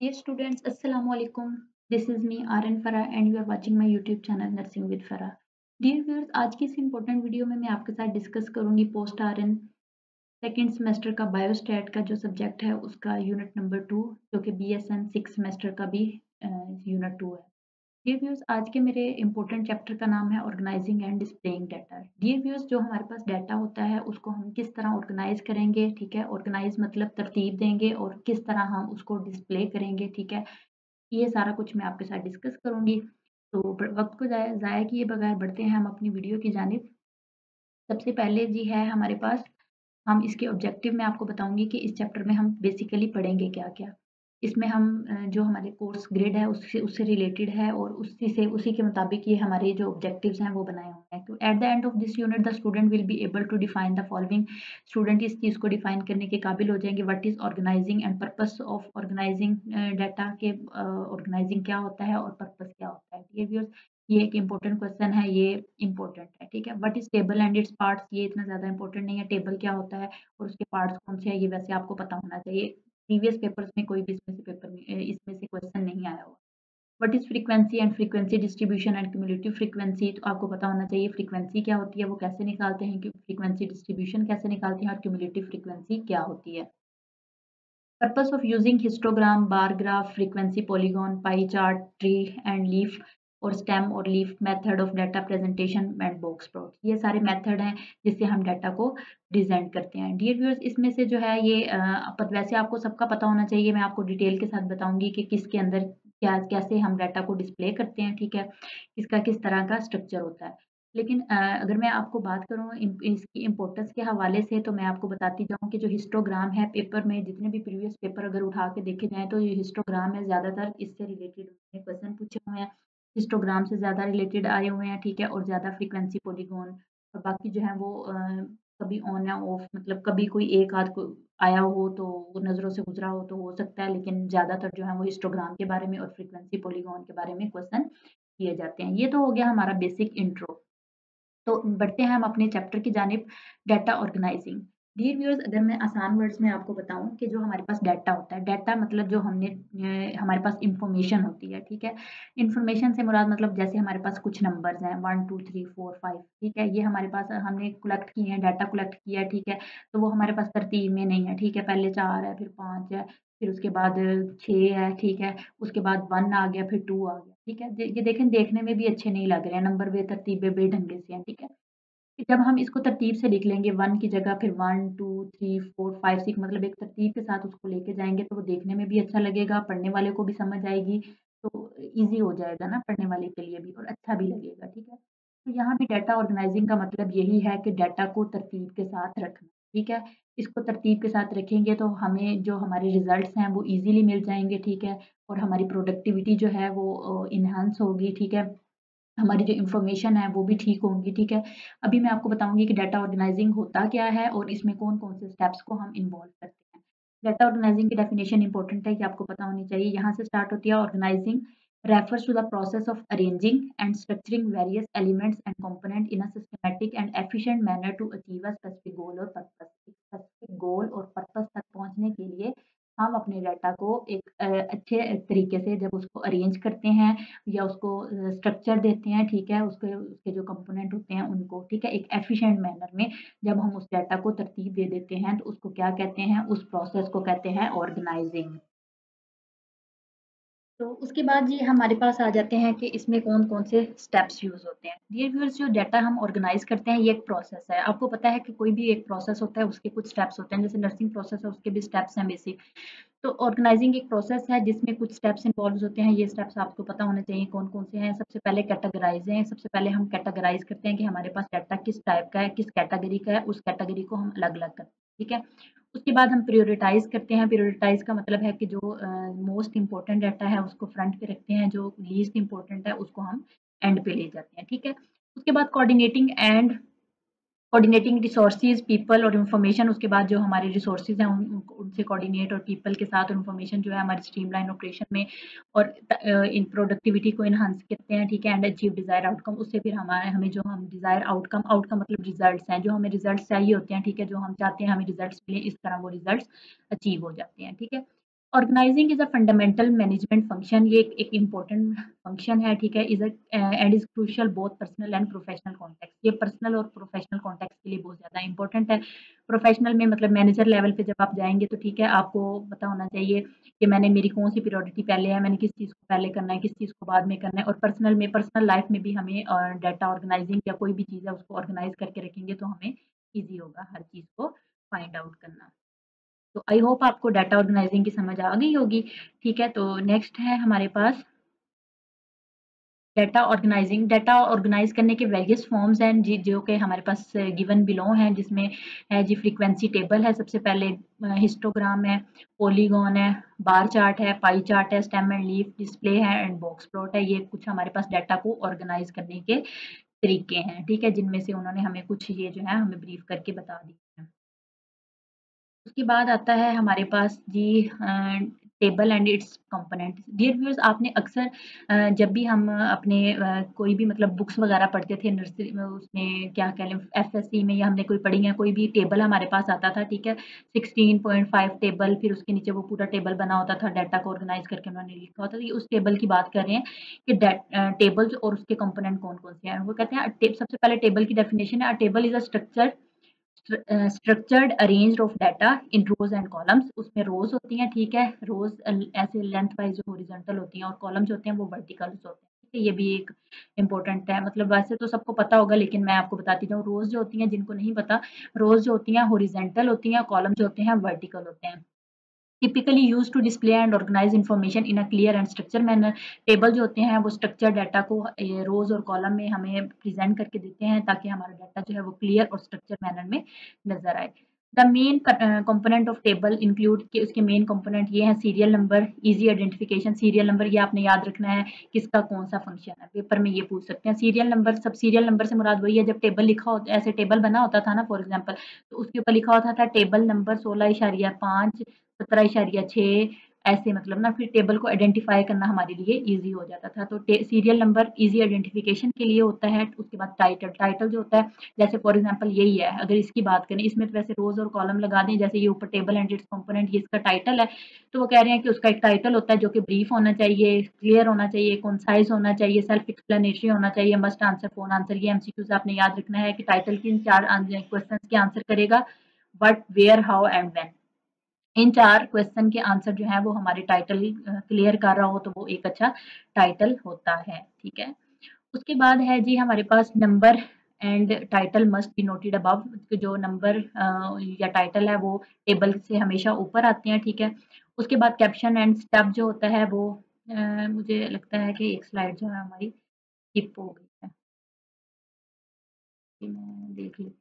Dear students, Assalamu alaikum. This is me RN Farah and you are watching my YouTube channel Nursing with Farah. Dear viewers, आज की इस important video में मैं आपके साथ discuss करूंगी पोस्ट RN सेकेंड सेमेस्टर का biostat का जो सब्जेक्ट है उसका यूनिट नंबर 2 जो कि BSN 6 सेमेस्टर का भी यूनिट 2 है। डियर व्यूअर्स, आज के मेरे इम्पोर्टेंट चैप्टर का नाम है organising and displaying data. Dear viewers, जो हमारे पास डाटा होता है उसको हम किस तरह ऑर्गेनाइज करेंगे, ठीक है। ऑर्गेनाइज मतलब तरतीब देंगे और किस तरह हम उसको डिस्प्ले करेंगे, ठीक है। ये सारा कुछ मैं आपके साथ डिस्कस करूंगी। तो वक्त को ज़ाया किए बगैर बढ़ते हैं हम अपनी वीडियो की जानिब। सबसे पहले जी है हमारे पास, हम इसके ऑब्जेक्टिव में आपको बताऊंगी कि इस चैप्टर में हम बेसिकली पढ़ेंगे क्या-क्या। इसमें हम जो हमारे कोर्स ग्रिड है उससे उससे रिलेटेड है और उसी के मुताबिक ये हमारे जो ऑब्जेक्टिव्स हैं वो बनाए हुए हैं। तो at the end of this unit the student will be able to define the following. Student इस चीज़ को डिफाइन करने के काबिल हो जाएंगे। What is organising and purpose of organising data के ऑर्गेनाइजिंग क्या होता है और पर्पस क्या होता है। डियर व्यूअर्स, ये एक इम्पोर्टेंट क्वेश्चन है, ये इम्पोर्टेंट है, ठीक है। What is table and its parts, ये इतना ज़्यादा इम्पोर्टेंट नहीं है। टेबल क्या होता है और उसके पार्ट्स कौन से हैं ये वैसे आपको पता होना चाहिए। प्रीवियस पेपर्स में कोई भी इसमें से पेपर में इसमें से क्वेश्चन नहीं आया हुआ। What is frequency and frequency distribution and cumulative frequency, तो आपको पता होना चाहिए फ्रीक्वेंसी क्या होती है, वो कैसे निकालते हैं, फ्रीक्वेंसी डिस्ट्रीब्यूशन कैसे निकालते हैं और क्यूमुलेटिव फ्रीक्वेंसी क्या होती है। Purpose of using histogram, bar graph, frequency polygon, pie chart, tree and leaf और स्टेम और leaf, method of data presentation and box plot, ये सारे मेथड हैं जिससे हम डाटा को प्रेजेंट करते हैं। डियर व्यूअर्स, इसमें से जो है ये वैसे आपको सबका पता होना चाहिए, मैं आपको डिटेल के साथ बताऊंगी कि किसके अंदर क्या कैसे हम डाटा को डिस्प्ले करते हैं, ठीक है। इसका किस तरह का स्ट्रक्चर होता है। लेकिन अगर मैं आपको बात करूँ इसकी इम्पोर्टेंस के हवाले से, तो मैं आपको बताती जाऊँ कि जो हिस्टोग्राम है, पेपर में जितने भी प्रीवियस पेपर अगर उठा के देखे जाएँ तो ये हिस्टोग्राम है, ज़्यादातर इससे रिलेटेड उन्होंने क्वेश्चन पूछे हुए हैं। हिस्टोग्राम से ज़्यादा रिलेटेड आए हुए हैं, ठीक है। और ज़्यादा फ्रीक्वेंसी पॉलीगॉन और बाकी जो है वो कभी ऑन या ऑफ, मतलब कभी कोई एक आध को आया हो तो वो नज़रों से गुजरा हो तो हो सकता है, लेकिन ज़्यादातर जो है वो हिस्टोग्राम के बारे में और फ्रीक्वेंसी पॉलीगॉन के बारे में क्वेश्चन किए जाते हैं। ये तो हो गया हमारा बेसिक इंट्रो। तो बढ़ते हैं हम अपने चैप्टर की जानिब, डाटा ऑर्गेनाइजिंग। डियर व्यूअर्स, अगर मैं आसान वर्ड्स में आपको बताऊं कि जो हमारे पास डाटा होता है, डाटा मतलब जो हमारे पास इंफॉर्मेशन होती है, ठीक है। इंफॉर्मेशन से मुराद मतलब जैसे हमारे पास कुछ नंबर्स हैं 1 2 3 4 5, ठीक है। ये हमारे पास हमने कलेक्ट किए हैं, डाटा कलेक्ट किया है, ठीक है। तो वो हमारे पास तरतीब में नहीं है, ठीक है। पहले 4 है, फिर 5 है, फिर उसके बाद 6 है, ठीक है। उसके बाद 1 आ गया, फिर 2 आ गया, ठीक है। ये देखें, देखने में भी अच्छे नहीं लग रहे हैं, नंबर बेतरतीब बेढंगे से हैं, ठीक है। जब हम इसको तरतीब से लिख लेंगे 1 की जगह, फिर 1 2 3 4 5 6, मतलब एक तरतीब के साथ उसको लेके जाएँगे तो वो देखने में भी अच्छा लगेगा, पढ़ने वाले को भी समझ आएगी, तो ईज़ी हो जाएगा ना पढ़ने वाले के लिए भी और अच्छा भी लगेगा, ठीक है। तो यहाँ भी डाटा ऑर्गेनाइज़िंग का मतलब यही है कि डाटा को तरतीब के साथ रखना, ठीक है। इसको तरतीब के साथ रखेंगे तो हमें जो हमारे रिज़ल्ट्स हैं वो ईज़िली मिल जाएँगे, ठीक है। और हमारी प्रोडक्टिविटी जो है वो एनहांस होगी, ठीक है। हमारी जो इन्फॉर्मेशन है वो भी ठीक होंगी, ठीक है। अभी मैं आपको बताऊँगी कि डाटा ऑर्गेनाइज़िंग होता क्या है और इसमें कौन-कौन से स्टेप्स को हम इन्वॉल्व करते हैं। डाटा ऑर्गेनाइज़िंग की डेफिनिशन इम्पोर्टेंट है, ये आपको पता होनी चाहिए। यहाँ से स्टार्ट होती है। Organising refers to the process of arranging and structuring various elements and component in a systematic and efficient manner to achieve a specific goal or purpose। एक specific goal और purpose तक पहुँचने के लिए हम अपने डाटा को एक अच्छे तरीके से जब उसको अरेंज करते हैं या उसको स्ट्रक्चर देते हैं, ठीक है, उसके उसके जो कंपोनेंट होते हैं उनको, ठीक है, एक एफिशिएंट मैनर में जब हम उस डाटा को तरतीब दे देते हैं तो उसको क्या कहते हैं, उस प्रोसेस को कहते हैं ऑर्गेनाइजिंग। तो उसके बाद ये हमारे पास आ जाते हैं कि इसमें कौन-कौन से स्टेप्स यूज़ होते हैं। डियर व्यूअर्स, जो डाटा हम ऑर्गेनाइज़ करते हैं ये एक प्रोसेस है। आपको पता है कि कोई भी एक प्रोसेस होता है उसके कुछ स्टेप्स होते हैं, जैसे नर्सिंग प्रोसेस है उसके भी स्टेप्स हैं बेसिक। तो ऑर्गेनाइजिंग एक प्रोसेस है जिसमें कुछ स्टेप्स इन्वॉल्व होते हैं। ये स्टेप्स आपको पता होने चाहिए कौन-कौन से हैं। सबसे पहले कैटेगराइज़ हैं। सबसे पहले हम कैटेगराइज़ करते हैं कि हमारे पास डाटा किस टाइप का है, किस कैटेगरी का है, उस कैटेगरी को हम अलग-अलग करते हैं, ठीक है। उसके बाद हम प्रायोरिटाइज़ करते हैं। प्रायोरिटाइज़ का मतलब है कि जो मोस्ट इम्पोर्टेंट डाटा है उसको फ्रंट पे रखते हैं, जो लीस्ट इम्पोर्टेंट है उसको हम एंड पे ले जाते हैं, ठीक है। उसके बाद कोऑर्डिनेटिंग रिसोर्सेज, पीपल और इन्फॉर्मेशन, उसके बाद जो हमारे रिसोर्सेज हैं उनसे कोऑर्डिनेट और पीपल के साथ इन्फॉर्मेशन जो है हमारी स्ट्रीमलाइन ऑपरेशन में और इन प्रोडक्टिविटी को इन्हांस करते हैं, ठीक है। एंड अचीव डिजायर आउटकम, उससे फिर हमारे हमें जो हम डिजायर आउटकम आउटकम मतलब रिजल्ट्स हैं, जो हमें रिजल्ट्स चाहिए होते हैं, ठीक है, जो हम चाहते हैं हमें रिजल्ट्स मिले, इस तरह वो रिजल्ट्स अचीव हो जाते हैं, ठीक है। Organising is a fundamental management function, ये एक इम्पोर्टेंट फंक्शन है, ठीक है। Is and is crucial both personal and professional context, ये पर्सनल और प्रोफेशनल कॉन्टेक्स्ट के लिए बहुत ज़्यादा इंपॉर्टेंट है। प्रोफेशनल में मतलब मैनेजर लेवल पे जब आप जाएंगे तो ठीक है, आपको पता होना चाहिए कि मैंने मेरी कौन सी प्रायोरिटी पहले है, मैंने किस चीज़ को पहले करना है, किस चीज़ को बाद में करना है। और पर्सनल में, पर्सनल लाइफ में भी हमें डाटा ऑर्गेनाइजिंग या कोई भी चीज़ है उसको ऑर्गेनाइज करके रखेंगे तो हमें ईजी होगा हर चीज़ को फाइंड आउट करना। तो आई होप आपको डाटा ऑर्गेनाइजिंग की समझ आ गई होगी, ठीक है। तो नेक्स्ट है हमारे पास डाटा ऑर्गेनाइजिंग। डाटा ऑर्गेनाइज करने के वेरियस फॉर्म्स हैं जी, जो कि हमारे पास गिवन बिलो हैं, जिसमें है जी फ्रीक्वेंसी टेबल है, सबसे पहले हिस्टोग्राम है, पॉलीगॉन है, बार चार्ट है, पाई चार्ट है, स्टेम एंड लीफ डिस्प्ले है एंड बॉक्स प्लॉट है। ये कुछ हमारे पास डाटा को ऑर्गेनाइज करने के तरीके हैं, ठीक है, जिनमें से उन्होंने हमें कुछ ये जो है हमें ब्रीफ करके बता दी है। उसके बाद आता है हमारे पास जी table and its component. Dear viewers, आपने अक्सर जब भी हम अपने कोई भी मतलब बुक्स वगैरह पढ़ते थे नर्सरी में, उसमें क्या कह लें एफएससी में, या हमने कोई पढ़ी है, कोई भी टेबल हमारे पास आता था, ठीक है, 16.5 टेबल, फिर उसके नीचे वो पूरा टेबल बना होता था, डाटा को ऑर्गेनाइज करके उन्होंने लिखा होता था। ये उस टेबल की बात कर रहे हैं कि टेबल्स और उसके कंपोनेंट कौन कौन से हैं। वो कहते हैं सबसे पहले टेबल की डेफिनेशन है, table is a structure structured arranged of data in rows and columns. उसमें रोज होती हैं, ठीक है, रोज ऐसे लेंथ वाइज जो हॉरिजॉन्टल होती हैं, और कॉलम जो होते हैं वो वर्टिकल्स होते हैं, ठीक है। ये भी एक इम्पोर्टेंट है, मतलब वैसे तो सबको पता होगा लेकिन मैं आपको बताती जाऊँ, रोज जो होती हैं, जिनको नहीं पता, रोज जो होती हैं हॉरिजॉन्टल होती हैं, कॉलम जो होते हैं वर्टिकल होते हैं। typically used to display and organize information in a clear and structured manner। Table जो होते हैं वो स्ट्रक्चर डाटा को रोज और कॉलम में हमें प्रेजेंट करके देते हैं, ताकि हमारा डाटा जो है वो क्लियर और स्ट्रक्चर मैनर में नजर आए। The main component of table include के उसके मेन कंपोनेंट ये हैं serial number, easy identification. Serial number ये आपने याद रखना है किसका कौन सा फंक्शन है, पेपर में ये पूछ सकते हैं। सीरियल नंबर, सब सीरियल नंबर से मुराद वही है जब टेबल लिखा हो, ऐसे टेबल बना होता था ना फॉर एग्जाम्पल, तो उसके ऊपर लिखा होता था टेबल नंबर 16.5, 17.6, ऐसे मतलब ना, फिर टेबल को आइडेंटिफाई करना हमारे लिए ईजी हो जाता था। तो सीरियल नंबर ईजी आइडेंटिफिकेशन के लिए होता है। उसके बाद टाइटल, टाइटल जो होता है, जैसे फॉर एग्जांपल यही है, अगर इसकी बात करें, इसमें तो वैसे रोज और कॉलम लगा दें, जैसे ये ऊपर टेबल एंड इट्स कंपोनेंट, ये इसका टाइटल है, तो वो कह रहे हैं कि उसका एक टाइटल होता है जो कि ब्रीफ होना चाहिए, क्लियर होना चाहिए, कंसाइज होना चाहिए, सेल्फ एक्सप्लेनेटरी होना चाहिए, मस्ट आंसर, फोन आंसर। ये एमसीक्यूज आपने याद रखना है कि टाइटल किन 4 क्वेश्चन के आंसर करेगा, what, where, how and when. इन 4 क्वेश्चन के आंसर जो है वो हमारे टाइटल क्लियर कर रहा हो तो वो एक अच्छा टाइटल होता है, ठीक है। उसके बाद है जी हमारे पास number and title must be noted above. जो नंबर या टाइटल है वो टेबल से हमेशा ऊपर आते हैं, ठीक है। उसके बाद कैप्शन एंड स्टेप जो होता है वो मुझे लगता है कि एक स्लाइड जो है हमारी स्किप हो गई है, कि मैं देख लेती।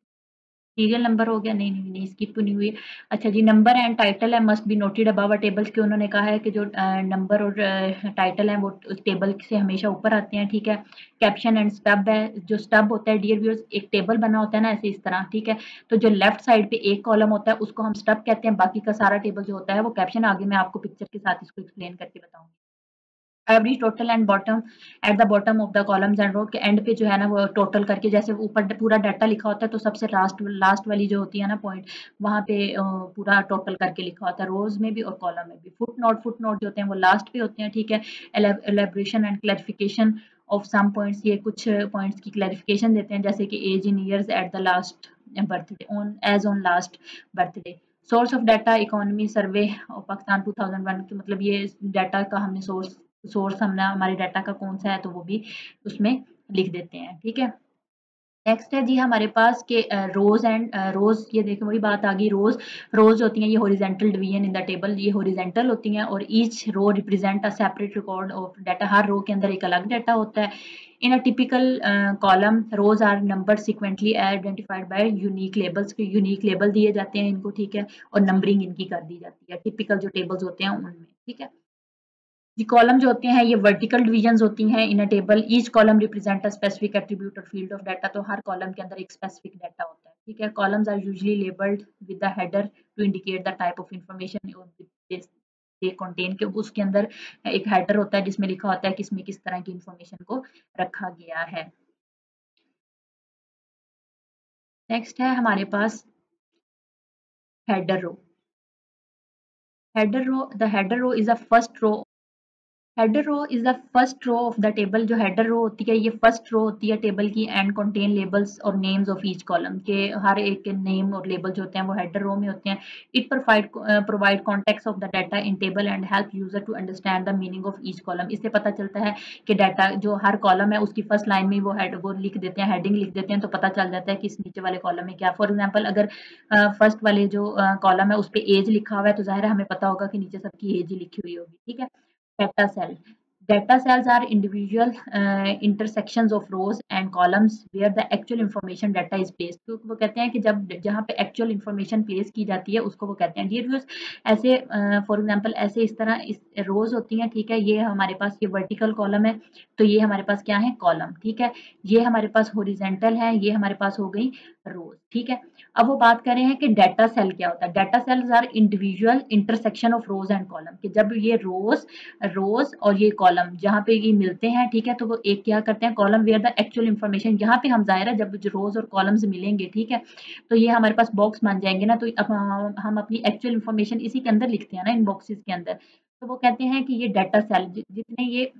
सीरियल नंबर हो गया, नहीं नहीं नहीं, स्किप नहीं हुई। अच्छा जी, नंबर एंड टाइटल है must be noted above a tables, के उन्होंने कहा है कि जो नंबर और टाइटल है वो उस टेबल से हमेशा ऊपर आते हैं, ठीक है। कैप्शन एंड स्टब है, जो स्टब होता है डियर व्यूअर्स, एक टेबल बना होता है ना ऐसे इस तरह, ठीक है, तो जो लेफ्ट साइड पे एक कॉलम होता है उसको हम स्टब कहते हैं, बाकी का सारा टेबल जो होता है वो कैप्शन। आगे मैं आपको पिक्चर के साथ इसको एक्सप्लेन करके बताऊंगी। Every total and bottom at the bottom of the columns and row, के एंड पे जो है ना वो टोटल करके, जैसे ऊपर पूरा डाटा लिखा होता है तो सबसे लास्ट लास्ट वाली जो होती है ना पॉइंट, वहां पे पूरा टोटल करके लिखा होता है, रोज में भी और कॉलम में भी। फुट नोट जो होते हैं वो लास्ट पे होते हैं, ठीक है। Elaboration and clarification of some points, ये कुछ पॉइंट्स की क्लैरिफिकेशन देते हैं, जैसे कि age in years at the last birthday, on age on last birthday. Source of data economy survey of Pakistan 2001 के, मतलब ये डाटा का हमने सोर्स, हमने हमारे डाटा का कौन सा है तो वो भी उसमें लिख देते हैं, ठीक है। नेक्स्ट है जी हमारे पास के रोज एंड रोज, ये देखो वही बात आ गई, रोज, रोज होती हैं ये horizontal division in the table, ये हॉरिजॉन्टल होती हैं, और each row represent a separate record of data, हर रो के अंदर एक अलग डाटा होता है। In a typical column rows are number sequentially identified by unique labels, के यूनिक लेबल दिए जाते हैं इनको, ठीक है, और नंबरिंग इनकी कर दी जाती है टिपिकल जो टेबल्स होते हैं उनमें, ठीक है। ये कॉलम जो होते हैं ये वर्टिकल डिवीजन्स होती हैं in a table, each column represent a specific attribute और फील्ड ऑफ डाटा, तो हर कॉलम के अंदर एक स्पेसिफिक डाटा होता है, ठीक है। Columns are usually labelled with the header to indicate the type of information they contain, के उसके अंदर एक हेडर होता है जिसमें लिखा होता है कि इसमें किस तरह की इंफॉर्मेशन को रखा गया है। नेक्स्ट है हमारे पास header row. header row is the first row header row is the first row of the table. जो हेडर रो होती है ये फर्स्ट रो होती है टेबल की एंड कंटेन लेबल्स और नेम्स ऑफ ईच कॉलम के हर एक के नेम और लेबल जो होते हैं वो हेडर रो में होते हैं। It provide context of the data in table and help user to understand the meaning of each column. इससे पता चलता है कि डाटा जो हर कॉलम है उसकी फर्स्ट लाइन में वो लिख देते हैं, हेडिंग लिख देते हैं, तो पता चल जाता है कि इस नीचे वाले कॉलम में क्या। फॉर एग्जाम्पल अगर फर्स्ट वाले जो कॉलम है उस पर एज लिखा हुआ है तो जाहिर है हमें पता होगा कि नीचे सबकी एज ही लिखी हुई होगी। ठीक है। Data cell. Data cells are individual intersections of rows and columns where the actual information data is placed। तो वो कहते हैं कि जब जहाँ पे एक्चुअल इंफॉर्मेशन प्लेस की जाती है उसको वो कहते हैं डियर व्यूअर्स। ऐसे फॉर एग्जांपल ऐसे इस तरह इस रोज होती हैं। ठीक है। ये हमारे पास ये वर्टिकल कॉलम है तो ये हमारे पास क्या है कॉलम। ठीक है। ये हमारे पास हॉरिजॉन्टल है, ये हमारे पास हो गई रोज। ठीक है। अब वो बात कर रहे हैं कि डाटा सेल क्या होता है। Data cells are individual intersection of rows and column. कि जब ये रोज और ये कॉलम जहाँ पे ये मिलते हैं। ठीक है। तो वो एक क्या करते हैं column where the actual information. यहाँ पे हम जाहिर है जब रोज और कॉलम्स मिलेंगे। ठीक है। तो ये हमारे पास बॉक्स बन जाएंगे ना, तो अब हम अपनी एक्चुअल इन्फॉर्मेशन इसी के अंदर लिखते हैं ना, इन बॉक्सेस के अंदर। तो वो कहते हैं कि ये डाटा सेल जितने ये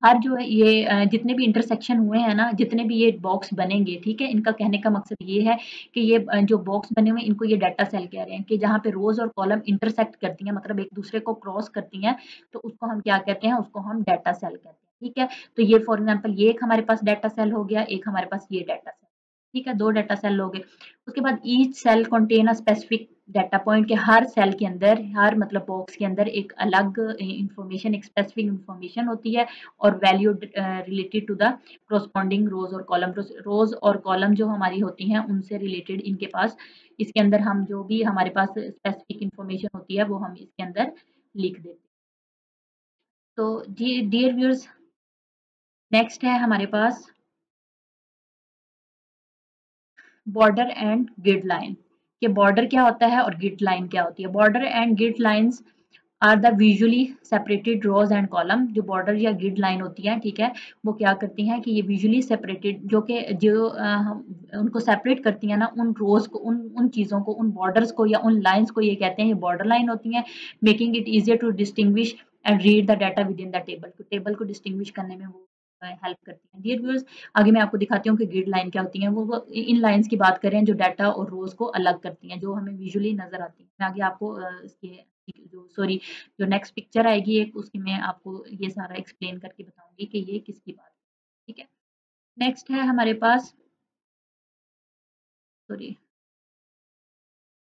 हर जो है ये जितने भी इंटरसेक्शन हुए हैं ना, जितने भी ये बॉक्स बनेंगे। ठीक है। इनका कहने का मकसद ये है कि ये जो बॉक्स बने हुए हैं इनको ये डाटा सेल कह रहे हैं कि जहाँ पे रोज और कॉलम इंटरसेक्ट करती हैं, मतलब एक दूसरे को क्रॉस करती हैं, तो उसको हम क्या कहते हैं, उसको हम डाटा सेल कहते हैं। ठीक है। तो ये फॉर एग्जाम्पल ये एक हमारे पास डाटा सेल हो गया, एक हमारे पास ये डाटा सेल। ठीक है। दो डाटा सेल हो गए। उसके बाद each cell contain a specific data point. के हर सेल के अंदर, हर मतलब बॉक्स के अंदर एक अलग इंफॉर्मेशन, एक स्पेसिफिक इंफॉर्मेशन होती है और value related to the corresponding rows और कॉलम। रोज और कॉलम जो हमारी होती हैं उनसे रिलेटेड इनके पास, इसके अंदर हम जो भी हमारे पास स्पेसिफिक इंफॉर्मेशन होती है वो हम इसके अंदर लिख देते हैं। तो डियर व्यूअर्स, नेक्स्ट है हमारे पास बॉर्डर एंड ग्रिड लाइन। कि बॉर्डर क्या होता है और ग्रिड लाइन क्या होती है। Border and grid lines are the visually separated rows and column. जो बॉर्डर या ग्रिड लाइन होती है। ठीक है। वो क्या करती हैं कि ये विजुअली सेपरेटेड जो उनको सेपरेट करती हैं ना, उन रोज को, उन चीजों को, उन बॉर्डर्स को या उन लाइंस को ये कहते हैं ये बॉर्डर लाइन होती हैं। Making it easier to distinguish and read the data within the table. तो टेबल को डिस्टिंग्विश करने में वो हेल्प करती हैं। डियर व्यूअर्स, आगे मैं आपको दिखाती हूँ कि ग्रिड लाइन क्या होती हैं। वो इन लाइंस की बात करें जो डाटा और रोज को अलग करती हैं, जो हमें विजुअली नजर आती हैं। मैं आगे आपको इसके जो नेक्स्ट पिक्चर आएगी एक, उसकी मैं आपको ये सारा एक्सप्लेन करके बताऊंगी कि ये किसकी बात है। ठीक है। नेक्स्ट है हमारे पास, सॉरी,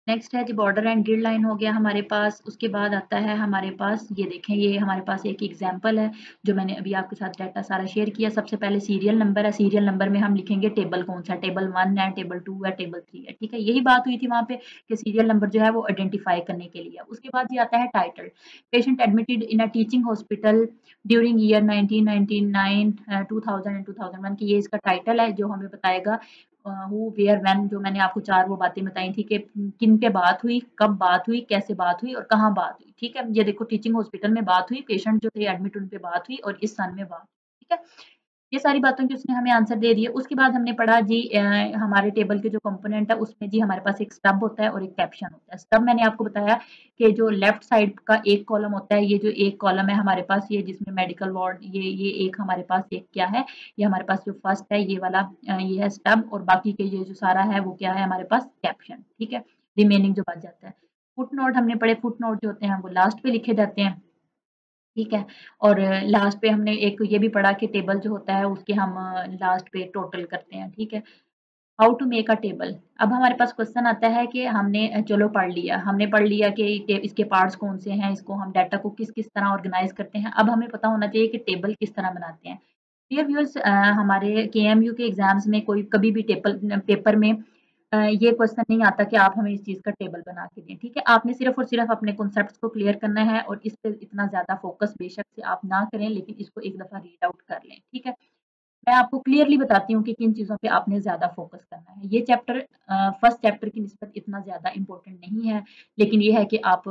नेक्स्ट है जी बॉर्डर एंड ग्रिड लाइन हो गया हमारे पास। उसके बाद आता है हमारे पास, ये देखें, ये हमारे पास एक एग्जांपल है जो मैंने अभी आपके साथ डाटा सारा शेयर किया। सबसे पहले सीरियल नंबर है। सीरियल नंबर में हम लिखेंगे टेबल कौन सा, टेबल 1 है, टेबल 2 है, टेबल 3 है। ठीक है। यही बात हुई थी वहाँ पे कि सीरियल नंबर जो है वो आइडेंटिफाई करने के लिए। उसके बाद ये आता है title. Patient admitted in a teaching hospital during year 1999, 2000 and 2001 की ये इसका टाइटल है जो हमें बताएगा हु वेयर व्हेन। जो मैंने आपको चार वो बातें बताई थी कि किन पे बात हुई, कब बात हुई, कैसे बात हुई और कहाँ बात हुई। ठीक है। ये देखो टीचिंग हॉस्पिटल में बात हुई, पेशेंट जो थे एडमिट उन पे बात हुई और इस सन में बात हुई। ठीक है। ये सारी बातों की उसने हमें आंसर दे दिए। उसके बाद हमने पढ़ा जी हमारे टेबल के जो कंपोनेंट है उसमें जी हमारे पास एक स्टब होता है और एक कैप्शन होता है। स्टब मैंने आपको बताया कि जो लेफ्ट साइड का एक कॉलम होता है, ये जो एक कॉलम है हमारे पास, ये जिसमें मेडिकल वार्ड, ये एक हमारे पास एक क्या है, ये हमारे पास जो फर्स्ट है ये वाला ये है स्टब, और बाकी के ये जो सारा है वो क्या है हमारे पास कैप्शन। ठीक है। रिमेनिंग जो बच जाता है। फुट नोट हमने पढ़े। फुट नोट जो होते हैं वो लास्ट पे लिखे जाते हैं। ठीक है। और लास्ट पे हमने एक ये भी पढ़ा कि टेबल जो होता है उसके हम लास्ट पे टोटल करते हैं। ठीक है। How to make a table. अब हमारे पास क्वेश्चन आता है कि हमने चलो पढ़ लिया, हमने पढ़ लिया कि इसके पार्ट्स कौन से हैं, इसको हम डाटा को किस किस तरह ऑर्गेनाइज करते हैं। अब हमें पता होना चाहिए कि टेबल किस तरह बनाते हैं। डियर व्यूअर्स, हमारे केएमयू के एग्जाम्स में कोई कभी भी पेपर में ये क्वेश्चन नहीं आता कि आप हमें इस चीज़ का टेबल बना के दें। ठीक है। आपने सिर्फ और सिर्फ अपने कॉन्सेप्ट्स को क्लियर करना है और इस पे इतना ज़्यादा फोकस बेशक से आप ना करें, लेकिन इसको एक दफ़ा रीड आउट कर लें। ठीक है। मैं आपको क्लियरली बताती हूँ कि किन चीज़ों पे आपने ज़्यादा फोकस करना है। ये चैप्टर फर्स्ट चैप्टर की निस्बत इतना ज़्यादा इम्पोर्टेंट नहीं है, लेकिन ये है कि आप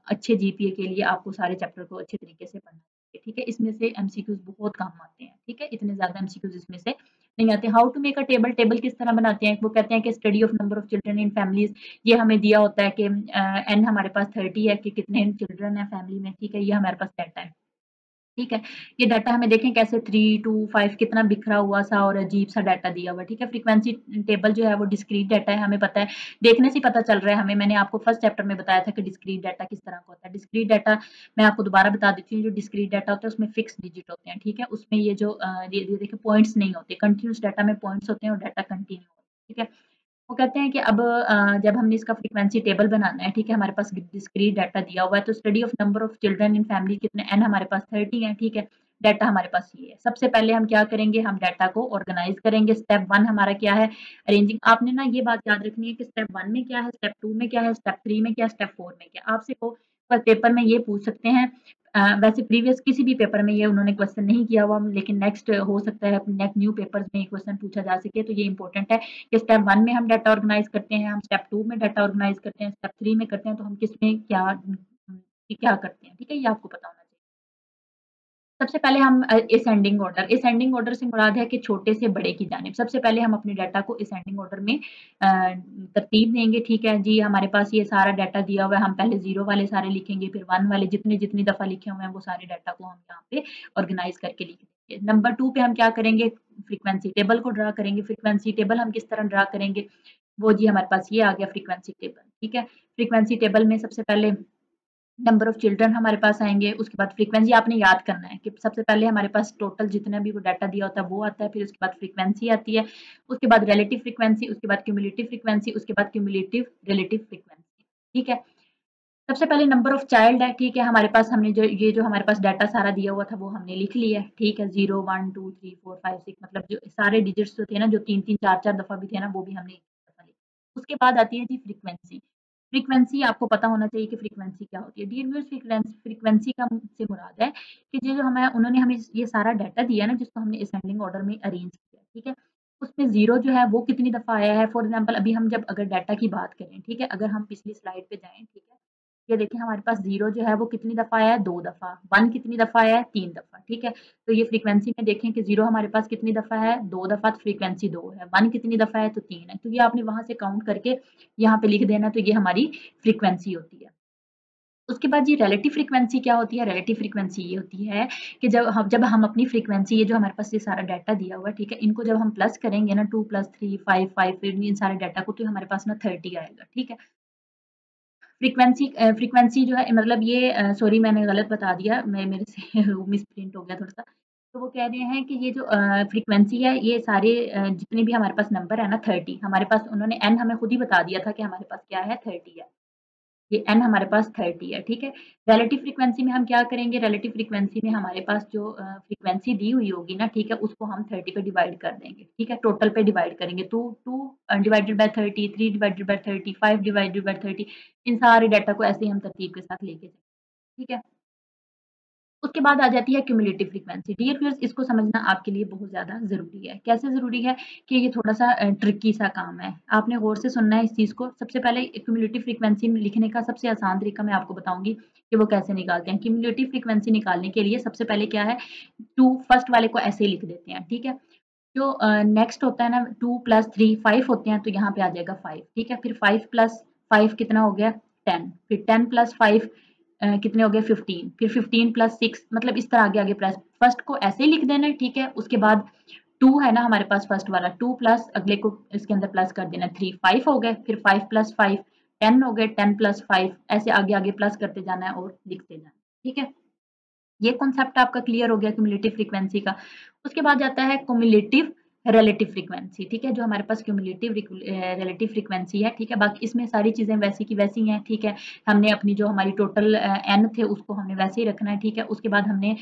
अच्छे जीपीए के लिए आपको सारे चैप्टर को अच्छे तरीके से पढ़ना चाहिए। ठीक है। इसमें से एमसीक्यूज बहुत काम आते हैं। ठीक है। इतने ज़्यादा एमसीक्यूज इसमें से नहीं आते। How to make a table, table किस तरह बनाते हैं, वो कहते हैं कि study of number of children in families, ये हमें दिया होता है कि एन हमारे पास 30 है कि कितने चिल्ड्रन है फैमिली में, ठीक है, ये हमारे पास डाटा है, ठीक है। ये डाटा हमें देखें कैसे 3 2 5 कितना बिखरा हुआ सा और अजीब सा डाटा दिया हुआ है, ठीक है। फ्रीक्वेंसी टेबल जो है वो डिस्क्रीट डाटा है, हमें पता है, देखने से पता चल रहा है हमें। मैंने आपको फर्स्ट चैप्टर में बताया था कि डिस्क्रीट डाटा किस तरह का होता है। डिस्क्रीट डाटा मैं आपको दोबारा बता देती हूँ, जो डिस्क्रीट डाटा होता है उसमें फिक्स डिजिट होते हैं, ठीक है। उसमें ये जो ये देखिए पॉइंट्स नहीं होते, कंटिन्यूस डाटा में पॉइंट्स होते हैं और डाटा कंटिन्यू होता है, ठीक है। वो कहते हैं कि अब जब हमने इसका फ्रीक्वेंसी टेबल बनाना है, ठीक है, हमारे पास डिस्क्रीट डाटा दिया हुआ है, तो study of number of children in family कितने एन हमारे पास 30 है, ठीक है। डाटा हमारे पास ये है। सबसे पहले हम क्या करेंगे, हम डाटा को ऑर्गेनाइज करेंगे। स्टेप 1 हमारा क्या है, अरेंजिंग। आपने ना ये बात याद रखनी है कि स्टेप 1 में क्या है, स्टेप 2 में क्या है, स्टेप 3 में क्या है, स्टेप 4 में क्या है। आपसे को पर पेपर में ये पूछ सकते हैं। वैसे प्रीवियस किसी भी पेपर में ये उन्होंने क्वेश्चन नहीं किया हुआ, लेकिन नेक्स्ट हो सकता है नेक्स्ट न्यू पेपर्स में ये क्वेश्चन पूछा जा सके, तो ये इंपॉर्टेंट है कि स्टेप 1 में हम डाटा ऑर्गेनाइज करते हैं, हम स्टेप 2 में डाटा ऑर्गेनाइज करते हैं, स्टेप 3 में करते हैं, तो हम किसमें क्या क्या करते हैं, ठीक है, ये आपको पता होना चाहिए। सबसे पहले हम असेंडिंग ऑर्डर, असेंडिंग ऑर्डर से मुराद है कि छोटे से बड़े की जानिब। सबसे पहले हम अपने डाटा को असेंडिंग ऑर्डर में तरतीब देंगे, ठीक है जी। हमारे पास ये सारा डाटा दिया हुआ है, हम पहले 0 वाले सारे लिखेंगे, फिर 1 वाले, जितनी जितनी दफ़ा लिखे हुए हैं वो सारे डाटा को हम यहाँ पे ऑर्गेनाइज करके लिख देंगे। नंबर 2 पे हम क्या करेंगे, फ्रीक्वेंसी टेबल को ड्रा करेंगे। फ्रीक्वेंसी टेबल हम किस तरह ड्रा करेंगे, वो जी हमारे पास ये आ गया फ्रीक्वेंसी टेबल, ठीक है। फ्रीक्वेंसी टेबल में सबसे पहले नंबर ऑफ चिल्ड्रन हमारे पास आएँगे, उसके बाद फ्रीक्वेंसी आपने याद करना है कि सबसे पहले हमारे पास टोटल जितना भी वो डाटा दिया होता है वो आता है, फिर उसके बाद फ्रीक्वेंसी आती है, उसके बाद रिलेटिव फ्रीक्वेंसी, उसके बाद क्युमुलेटिव फ्रीक्वेंसी, उसके बाद क्युमुलेटिव रिलेटिव फ्रीक्वेंसी, ठीक है। सबसे पहले नंबर ऑफ चाइल्ड है, ठीक है। हमारे पास हमने जो ये जो हमारे पास डाटा सारा दिया हुआ था वो हमने लिख लिया है, ठीक है। 0 1 2 3 4 5 6 मतलब जो सारे डिजिट्स जो थे ना, जो 3 3 4 4 दफ़ा भी थे ना, वो भी हमने एक दफ़ा लिखा। उसके बाद आती है जी फ्रीक्वेंसी। फ्रीक्वेंसी आपको पता होना चाहिए कि फ्रीक्वेंसी क्या होती है। डियर व्यूअर्स, फ्रीक्वेंसी का से मुराद है कि ये जो हमें उन्होंने हमें ये सारा डाटा दिया ना, जिसको हमने असेंडिंग ऑर्डर में अरेंज किया, ठीक है। उसमें 0 जो है वो कितनी दफ़ा आया है। फॉर एग्ज़ाम्पल अभी हम जब अगर डाटा की बात करें, ठीक है, अगर हम पिछली स्लाइड पे जाएँ, ठीक है, ये देखिए हमारे पास 0 जो है वो कितनी दफ़ा आया है, 2 दफ़ा। 1 कितनी दफ़ा आया है, 3 दफ़ा, ठीक है। तो ये फ्रीक्वेंसी में देखें कि 0 हमारे पास कितनी दफ़ा है, 2 दफ़ा, तो फ्रीक्वेंसी 2 है। 1 कितनी दफ़ा है, तो 3 है। तो ये आपने वहाँ से काउंट करके यहाँ पे लिख देना, तो ये हमारी फ्रीक्वेंसी होती है। उसके बाद ये रिलेटिव फ्रीक्वेंसी क्या होती है, रिलेटिव फ्रीक्वेंसी ये होती है कि जब हम अपनी फ्रीक्वेंसी, ये जो हमारे पास ये सारा डाटा दिया हुआ है, ठीक है, इनको जब हम प्लस करेंगे ना, 2 + 3 5 5 फिर इन सारे डाटा को, तो हमारे पास ना 30 आएगा, ठीक है। फ्रीक्वेंसी जो है मतलब ये सॉरी मैंने गलत बता दिया, मैं मेरे से मिसप्रिंट हो गया थोड़ा-सा। तो वो कह रहे हैं कि ये जो फ्रीक्वेंसी है, ये सारे जितने भी हमारे पास नंबर है ना 30, हमारे पास उन्होंने एन हमें खुद ही बता दिया था कि हमारे पास क्या है, 30 है। ये एन हमारे पास 30 है, ठीक है। रिलेटिव फ्रीक्वेंसी में हम क्या करेंगे, रिलेटिव फ्रीक्वेंसी में हमारे पास जो फ्रीक्वेंसी दी हुई होगी ना, ठीक है, उसको हम 30 पे डिवाइड कर देंगे, ठीक है, टोटल पे डिवाइड करेंगे। 2 2 divided by 30, 3 divided by 30, 5 divided by 30, इन सारे डाटा को ऐसे ही हम तरतीब के साथ लेके चलेंगे, ठीक है। उसके बाद आ जाती है क्युमुलेटिव फ्रीक्वेंसी। डियर व्यूअर्स, इसको समझना आपके लिए बहुत ज़्यादा ज़रूरी है। कैसे ज़रूरी है कि ये थोड़ा-सा ट्रिकी सा काम है। आपने गौर से सुनना है इस चीज़ को। सबसे पहले क्युमुलेटिव फ्रीक्वेंसी में लिखने का सबसे आसान तरीका मैं आपको बताऊँगी कि वो कैसे निकालते हैं। क्युमुलेटिव फ्रीक्वेंसी निकालने के लिए सबसे पहले क्या है, 2 फर्स्ट वाले को ऐसे ही लिख देते हैं, ठीक है। जो नेक्स्ट होता है ना 2 + 3 5 होते हैं, तो यहाँ पे आ जाएगा 5, ठीक है। फिर 5 + 5 कितना हो गया, 10, फिर 10 + 5 कितने हो गए, 15, फिर 15 + 6 मतलब इस तरह आगे आगे प्लस, फर्स्ट को ऐसे ही लिख देना है, ठीक है। उसके बाद 2 है ना हमारे पास फर्स्ट वाला, 2 प्लस अगले को इसके अंदर प्लस कर देना, 3 5 हो गए, फिर 5 + 5 10 हो गए, 10 + 5 ऐसे आगे आगे प्लस करते जाना है और लिखते जाना है, ठीक है। ये कॉन्सेप्ट आपका क्लियर हो गया क्युमुलेटिव फ्रीक्वेंसी का। उसके बाद आता है क्युमुलेटिव रिलेटिव फ्रीक्वेंसी, ठीक है, जो हमारे पास क्युमुलेटिव रिलेटिव फ्रीक्वेंसी है, ठीक है। बाकी इसमें सारी चीज़ें वैसी की वैसी हैं, ठीक है। हमने अपनी जो हमारी टोटल एन थे उसको हमने वैसे ही रखना है, ठीक है। उसके बाद हमने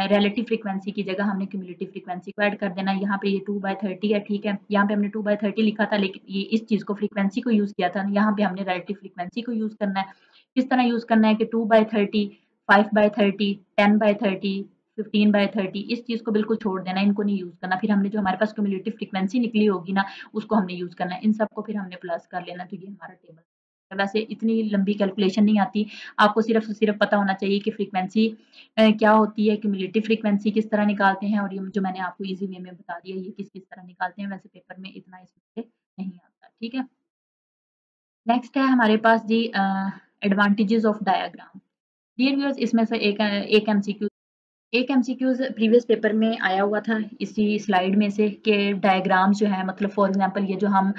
रिलेटिव फ्रीक्वेंसी की जगह हमने क्युमुलेटिव फ्रीक्वेंसी को ऐड कर देना है। यहाँ पे ये 2/30 है, ठीक है। यहाँ पे हमने 2/30 लिखा था, लेकिन ये इस चीज़ को फ्रीक्वेंसी को यूज़ किया था, यहाँ पे हमने रिलेटिव फ्रीक्वेंसी को यूज़ करना है। किस तरह यूज़ करना है कि 2/30 5/30, 10/30, 15/30 इस चीज़ को बिल्कुल छोड़ देना, इनको नहीं यूज़ करना। फिर हमने जो हमारे पास क्युमुलेटिव फ्रीक्वेंसी निकली होगी ना, उसको हमने यूज़ करना है। इन सबको फिर हमने प्लस कर लेना, तो ये हमारा टेबल वैसे इतनी लंबी कैलकुलेशन नहीं आती, आपको सिर्फ पता होना चाहिए कि फ्रीक्वेंसी क्या होती है, क्यूमुलेटिव फ्रीक्वेंसी किस तरह निकालते हैं, और ये जो मैंने आपको ईज़ी वे में बता दिया ये किस-किस तरह निकालते हैं, वैसे पेपर में इतना इसमें से नहीं आता, ठीक है? नेक्स्ट है हमारे पास जी advantages of diagram. Dear viewers, इसमें से एक एमसीक्यूज प्रीवियस पेपर में आया हुआ था इसी स्लाइड में से कि डायग्राम जो है, मतलब फॉर एग्जांपल ये जो हम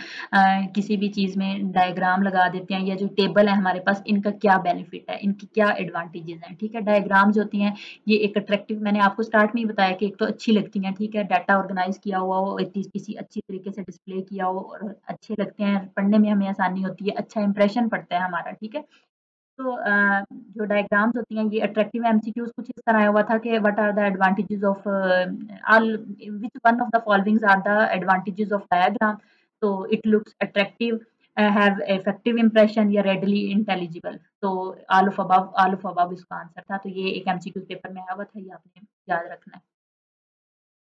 किसी भी चीज़ में डायग्राम लगा देते हैं, या जो टेबल है हमारे पास, इनका क्या बेनिफिट है, इनकी क्या एडवांटेजेस हैं, ठीक है। डायग्राम्स होती हैं ये एक अट्रैक्टिव, मैंने आपको स्टार्ट में ही बताया कि एक तो अच्छी लगती हैं, ठीक है, डाटा ऑर्गेनाइज किया हुआ हो, किसी अच्छी तरीके से डिस्प्ले किया हो और अच्छे लगते हैं, पढ़ने में हमें आसानी होती है, अच्छा इंप्रेशन पड़ता है हमारा, ठीक है। तो जो डायग्राम्स होती हैं ये अट्रैक्टिव एमसीक्यूज कुछ इस तरह आया हुआ था कि what are the advantages of all, which one of the followings are the advantages of diagram. तो it looks attractive, have effective impression, या रेडली इंटेलिजिबल। तो ऑल ऑफ अबव इसका आंसर था। तो ये एक एमसीक्यू पेपर में आया हुआ था, ये आपने याद रखना है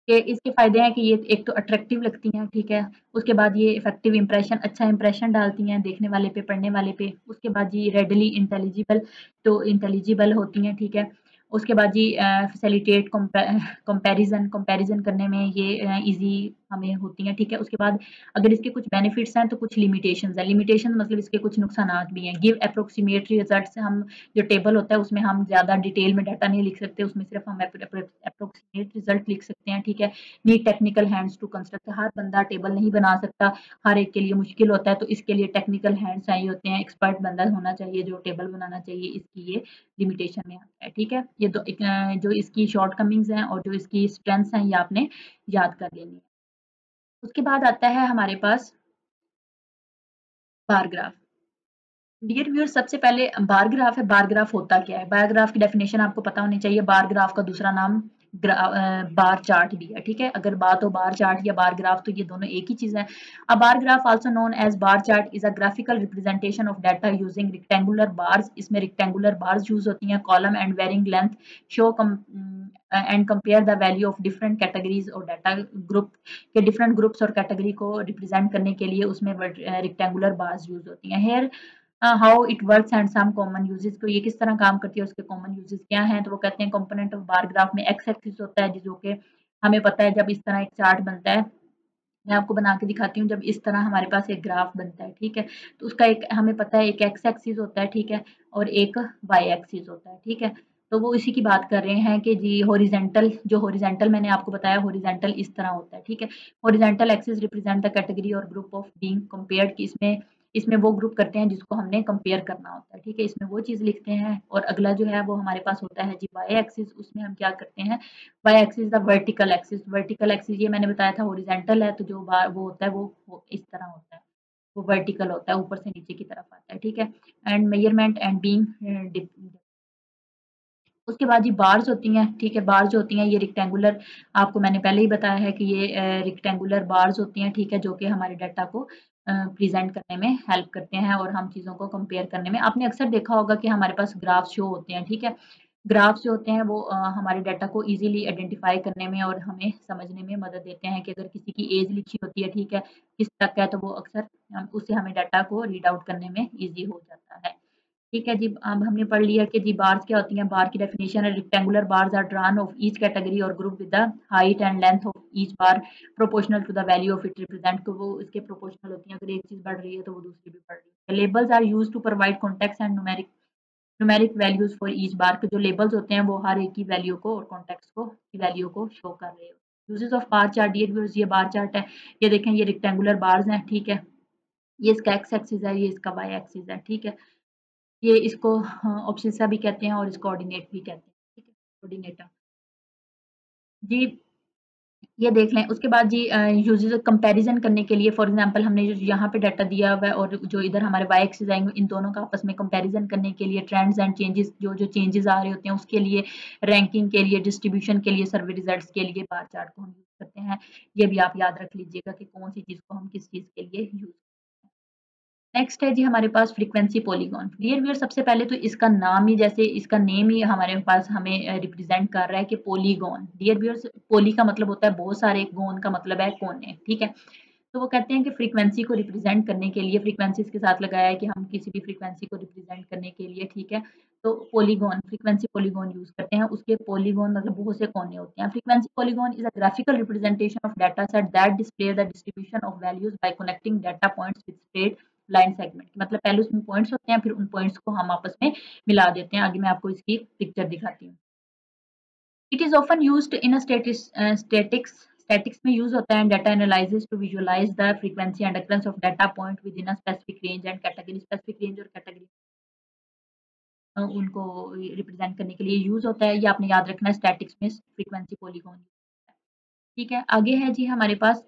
कि इसके फ़ायदे हैं कि ये एक तो अट्रैक्टिव लगती हैं, ठीक है। उसके बाद ये इफ़ेक्टिव इंप्रेशन, अच्छा इंप्रेशन डालती हैं देखने वाले पे, पढ़ने वाले पे। उसके बाद ये रेडली इंटेलिजिबल, तो इंटेलिजिबल होती हैं, ठीक है। उसके बाद जी फैसिलिटेट कंपैरिज़न, कंपैरिज़न करने में ये ईज़ी हमें होती हैं, ठीक है। उसके बाद अगर इसके कुछ बेनिफिट्स हैं तो कुछ लिमिटेशंस हैं। लिमिटेशन मतलब इसके कुछ नुकसानात भी हैं। गिव अप्रॉक्सिमेट रिजल्ट्स, हम जो टेबल होता है उसमें हम ज़्यादा डिटेल में डाटा नहीं लिख सकते, उसमें सिर्फ हम अप्रॉक्सिमेट रिजल्ट लिख सकते हैं, ठीक है। Need technical hands to construct, हर बंदा टेबल नहीं बना सकता, हर एक के लिए मुश्किल होता है, तो इसके लिए टेक्निकल हैंड्स चाहिए होते हैं, एक्सपर्ट बंदा होना चाहिए जो टेबल बनाना चाहिए, इसकी ये लिमिटेशन में आता है, ठीक है। ये जो इसकी शॉर्ट कमिंग्स हैं और जो इसकी स्ट्रेंथ्स हैं ये आपने याद कर लेनी है। उसके बाद आता है हमारे पास बार ग्राफ। डियर व्यूअर्स, सबसे पहले बार ग्राफ है। बार ग्राफ होता क्या है? बार ग्राफ की डेफिनेशन आपको पता होनी चाहिए। बार ग्राफ का दूसरा नाम बार चार्ट भी है, ठीक है। अगर बात हो बार चार्ट या बार ग्राफ तो ये दोनों एक ही चीज है। A bar graph also known as bar chart is a graphical representation of data using rectangular bars. इसमें रेक्टेंगुलर बार्स यूज होती हैं, column and varying length, show and compare the value of different categories और data group के different groups और category को represent करने के लिए उसमें रेक्टेंगुलर बार्स यूज होती हैं। Here how it works and some common uses, को ये किस तरह काम करती है, उसके कॉमन यूजेस क्या हैं। तो वो कहते हैं कंपोनेंट ऑफ बार ग्राफ में एक्स एक्सिस होता है, जो कि हमें पता है जब इस तरह एक चार्ट बनता है, मैं आपको बना के दिखाती हूँ। जब इस तरह हमारे पास एक ग्राफ बनता है, ठीक है, तो उसका एक हमें पता है एक एक्स एक्सिस होता है, ठीक है, और एक वाई एक्सिस होता है, ठीक है। तो वो इसी की बात कर रहे हैं कि जी हॉरिजेंटल, जो हॉरिजेंटल मैंने आपको बताया हॉरिजेंटल इस तरह होता है, ठीक है। Horizontal axis represent the category और ग्रुप ऑफ बीइंग कंपेयर्ड, कि इसमें इसमें वो ग्रुप करते हैं जिसको हमने कंपेयर करना होता है, ठीक है। इसमें वो चीज़ लिखते हैं। और अगला जो है वो हमारे पास होता है जी वाई एक्सिस, उसमें हम क्या करते हैं, Y axis the vertical axis. Vertical axis ये मैंने बताया था हॉरिजेंटल है, तो जो बार वो होता है वो इस तरह होता है, वो वर्टिकल होता है, ऊपर से नीचे की तरफ आता है, ठीक है। एंड मेजरमेंट एंड बीइंग, उसके बाद ये बार्स होती हैं, ठीक है। बार्स जो होती हैं ये रेक्टेंगुलर, आपको मैंने पहले ही बताया है कि ये रेक्टेंगुलर बार्स होती हैं, ठीक है, जो कि हमारे डाटा को प्रेजेंट करने में हेल्प करते हैं और हम चीज़ों को कंपेयर करने में। आपने अक्सर देखा होगा कि हमारे पास ग्राफ शो होते हैं, ठीक है। ग्राफ्स जो होते हैं वो हमारे डाटा को इजीली आइडेंटिफाई करने में और हमें समझने में मदद देते हैं कि अगर किसी की एज लिखी होती है, ठीक है, किस तक है, तो वो अक्सर उससे हमें डाटा को रीड आउट करने में ईजी हो जाता है, ठीक है जी। अब हमने पढ़ लिया कि जी बार्स क्या होती हैं। बार की डेफिनेशन है, rectangular bars are drawn of each category और group with the height and length of each bar proportional to the value of it represent, तो वो इसके प्रोपोर्शनल होती हैं। अगर एक चीज बढ़ रही है तो वो दूसरी भी बढ़ रही है। Labels are used to provide context and numeric values for each bar, के जो लेबल्स होते हैं वो हर एक की वैल्यू को और कॉन्टेक्स्ट को की वैल्यू को शो कर रहे हो। यूजेस ऑफ बार चार्ट, ये बार चार्ट है, ये देखें ये रेक्टेंगुलर बार्स हैं, ठीक है। ये इसका एक्स एक्सिस है, ये इसका वाई एक्सिस है, ठीक है। ये इसको ऑब्सिसा भी कहते हैं और इसको ऑर्डिनेट भी कहते हैं, ठीक है, कोऑर्डिनेटर जी। ये देख लें। उसके बाद जी यूजेस कंपैरिजन करने के लिए, फॉर एग्जांपल हमने जो यहाँ पे डाटा दिया हुआ है और जो इधर हमारे वाई एक्सिस आएंगे, इन दोनों का आपस में कंपैरिजन करने के लिए, ट्रेंड्स एंड चेंजेस, जो जो चेंजेस आ रहे होते हैं उसके लिए, रैंकिंग के लिए, डिस्ट्रीब्यूशन के लिए, सर्वे रिजल्ट्स के लिए बार चार्ट को हम यूज करते हैं। ये भी आप याद रख लीजिएगा कि कौन सी चीज़ को हम किस चीज़ के लिए यूज। नेक्स्ट है जी हमारे पास फ्रीक्वेंसी पॉलीगॉन। डियर व्यूअर, सबसे पहले तो इसका नाम ही, जैसे इसका नेम ही हमारे पास हमें रिप्रेजेंट कर रहा है कि पॉलीगॉन। डियर व्यूअर्स, पॉली का मतलब होता है बहुत सारे, गॉन का मतलब है कोने, ठीक है। तो वो कहते हैं कि फ्रीक्वेंसी को रिप्रेजेंट करने के लिए फ्रीक्वेंसीज के साथ लगाया है कि हम किसी भी फ्रीक्वेंसी को रिप्रेजेंट करने के लिए, ठीक है, तो पॉलीगॉन, फ्रीक्वेंसी पॉलीगॉन यूज करते हैं। उसके पॉलीगॉन मतलब बहुत से कोने होते हैं। Frequency polygon is a graphical representation of data set that display the distribution of values bye connecting data points with straight line segment. मतलब पहले उसमें पॉइंट्स होते हैं, फिर उन पॉइंट्स को हम आपस में मिला देते हैं। आगे मैं आपको इसकी पिक्चर दिखाती हूँ। It is often used in statistics में यूज होता है data analysis to visualise the frequency and occurrence of data point within a specific range and category. Specific range और कैटेगरी उनको रिप्रेजेंट करने के लिए यूज होता है। ये आपने याद रखना है, स्टैटिक्स में फ्रीक्वेंसी पॉलीगॉन, ठीक है। आगे है जी हमारे पास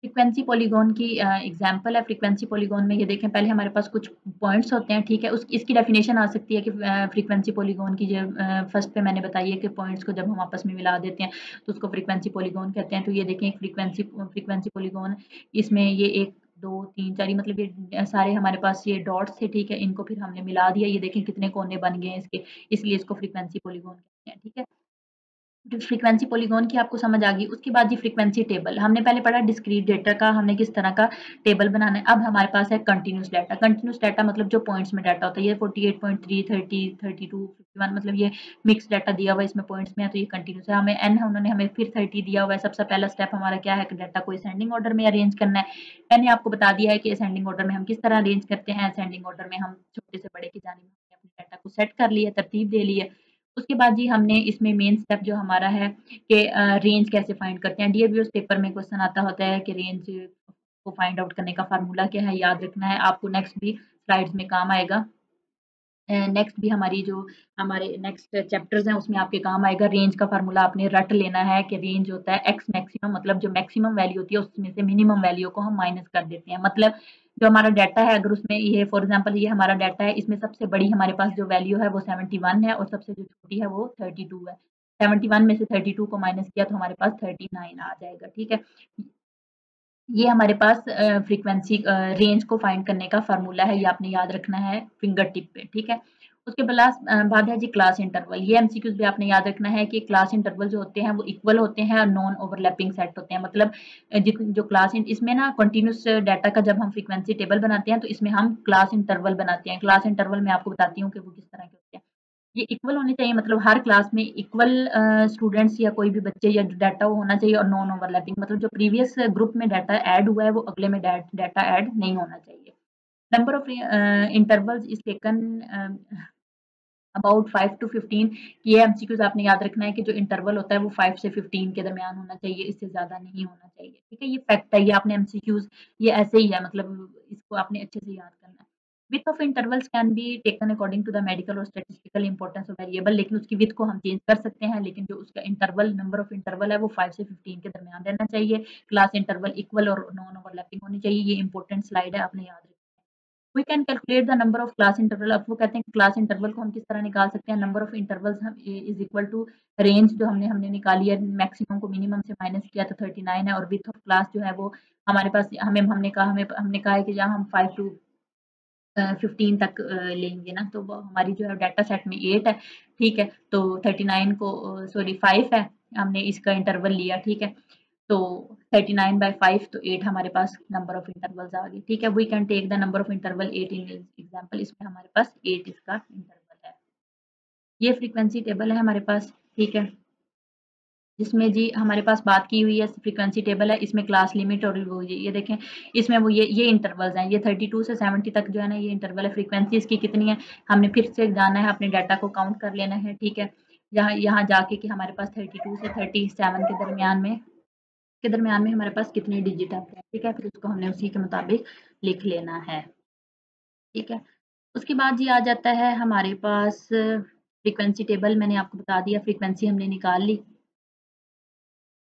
फ्रीक्वेंसी पॉलीगॉन की एग्जांपल है। फ्रीक्वेंसी पॉलीगॉन में ये देखें, पहले हमारे पास कुछ पॉइंट्स होते हैं, ठीक है। उस इसकी डेफिनेशन आ सकती है कि फ्रीक्वेंसी पॉलीगॉन की जो फर्स्ट पे मैंने बताई है कि पॉइंट्स को जब हम आपस में मिला देते हैं तो उसको फ्रीक्वेंसी पॉलीगॉन कहते हैं। तो ये देखें फ्रीक्वेंसी पॉलीगॉन, इसमें ये 1 2 3 4 मतलब ये सारे हमारे पास ये डॉट्स थे, ठीक है। इनको फिर हमने मिला दिया, ये देखें कितने कोने बन गए हैं इसके, इसलिए इसको फ्रीक्वेंसी पॉलीगॉन कहते हैं, ठीक है। फ्रीक्वेंसी पॉलीगॉन की आपको समझ आ गई। उसके बाद जी फ्रीक्वेंसी टेबल, हमने पहले पढ़ा डिस्क्रीट डेटा का हमने किस तरह का टेबल बनाना है। अब हमारे पास है कंटिन्यूस डाटा। कंटिन्यूस डाटा मतलब जो पॉइंट्स में डाटा होता है, ये 48.3 30 32 51 मतलब ये मिक्स डाटा दिया हुआ है, इसमें पॉइंट्स में है तो ये कंटिन्यूस है। हमें एन है, उन्होंने हमें फिर 30 दिया हुआ है। सबसे पहला स्टेप हमारा क्या है कि डाटा को असेंडिंग ऑर्डर में अरेंज करना है। मैंने आपको बता दिया है कि असेंडिंग ऑर्डर में हम किस तरह अरेंज करते हैं। असेंडिंग ऑर्डर में हम छोटे से बड़े की जानिब अपने डाटा को सेट कर लिए, तरतीब दे ली है। उसके बाद जी हमने इसमें मेन स्टेप जो हमारा है कि रेंज कैसे फाइंड करते हैं। डियर व्यूअर्स, पेपर में क्वेश्चन आता होता है कि रेंज को फाइंड आउट करने का फार्मूला क्या है, याद रखना है आपको। नेक्स्ट भी स्लाइड्स में काम आएगा। नेक्स्ट भी हमारी जो हमारे नेक्स्ट चैप्टर्स हैं उसमें आपके काम आएगा। रेंज का फार्मूला आपने रट लेना है कि रेंज होता है एक्स मैक्सिमम, मतलब जो मैक्सिमम वैल्यू होती है उसमें से मिनिमम वैल्यू को हम माइनस कर देते हैं। मतलब जो हमारा डाटा है, अगर उसमें ये फॉर एग्जांपल ये हमारा डाटा है, इसमें सबसे बड़ी हमारे पास जो वैल्यू है वो 71 है और सबसे जो छोटी है वो 32 है। 71 में से 32 को माइनस किया तो हमारे पास 39 आ जाएगा, ठीक है। ये हमारे पास फ्रीक्वेंसी रेंज को फाइंड करने का फार्मूला है, ये आपने याद रखना है फिंगर टिप पे, ठीक है। उसके बाद है जी क्लास इंटरवल। ये एमसीक्यूज भी आपने याद रखना है कि क्लास इंटरवल जो होते हैं वो इक्वल होते हैं और नॉन ओवरलैपिंग सेट होते हैं। मतलब जो क्लास इसमें ना कंटिन्यूस डाटा का जब हम फ्रीक्वेंसी टेबल बनाते हैं तो इसमें हम क्लास इंटरवल बनाते हैं। क्लास इंटरवल मैं आपको बताती हूँ कि वो किस तरह के होते हैं। ये इक्वल होने चाहिए, मतलब हर क्लास में इक्वल स्टूडेंट्स या कोई भी बच्चे या डाटा वो होना चाहिए, और नॉन ओवरलैपिंग मतलब जो प्रीवियस ग्रुप में डाटा ऐड हुआ है वो अगले में डाटा ऐड नहीं होना चाहिए। Number of intervals is taken about 5 to 15। ये एमसीक्यूज आपने याद रखना है कि जो इंटरवल होता है वो 5 से 15 के दरमियान होना चाहिए, इससे ज्यादा नहीं होना चाहिए, ठीक है। ये फैक्ट है, ये आपने एमसीक्यूज ये ऐसे ही है, मतलब इसको आपने अच्छे से याद करना है। Width of intervals can be taken according to the medical और स्टैटिस्टिकल इंपॉर्टेंस ऑफ वेरिएबल। लेकिन उसकी विथ को हम चेंज कर सकते हैं, लेकिन जो उसका इंटरवल नंबर ऑफ इंटरवल है वो 5 से 15 के दरमियान रहना चाहिए। क्लास इंटरवल इक्वल और नॉन ओवरलैपिंग होनी चाहिए। ये इंपॉर्टेंट स्लाइड है, आपने याद रखना है। We can calculate the number of class interval. अब वो कहते हैं कि क्लास इंटरवल को हम किस तरह निकाल सकते हैं। नंबर ऑफ इंटरवल्स हम इज इक्वल टू रेंज जो हमने निकाली है, मैक्सिमम को मिनिमम से माइनस किया तो 39 है, और विथ ऑफ क्लास जो है वो हमारे पास हमने कहा है कि जहाँ हम 5 to 15 तक लेंगे ना, तो वो हमारी जो है डाटा सेट में 8 है, ठीक है। तो 39 को सॉरी 5 है, हमने इसका इंटरवल लिया, ठीक है। तो 39/5 तो 8 हमारे पास नंबर ऑफ इंटरवल्स आ गए, ठीक है। We can take the number of interval 8 in example. इसमें हमारे पास 8 इसका इंटरवल है। ये फ्रीक्वेंसी टेबल है हमारे पास, ठीक है, जिसमें जी हमारे पास बात की हुई है फ्रीक्वेंसी टेबल है। इसमें क्लास लिमिट और वो ये देखें, इसमें वो ये इंटरवल्स हैं, ये 32 से 70 तक जो है ना ये इंटरवल है। फ्रीक्वेंसी इसकी कितनी है हमने फिर से जाना है, अपने डाटा को काउंट कर लेना है, ठीक है। यहाँ यहाँ जाके कि हमारे पास 32 से 37 के दरमियान में हमारे पास कितने डिजिट आते हैं, ठीक है। फिर उसको हमने उसी के मुताबिक लिख लेना है, ठीक है। उसके बाद जी आ जाता है हमारे पास फ्रीक्वेंसी टेबल। मैंने आपको बता दिया, फ्रीक्वेंसी हमने निकाल ली।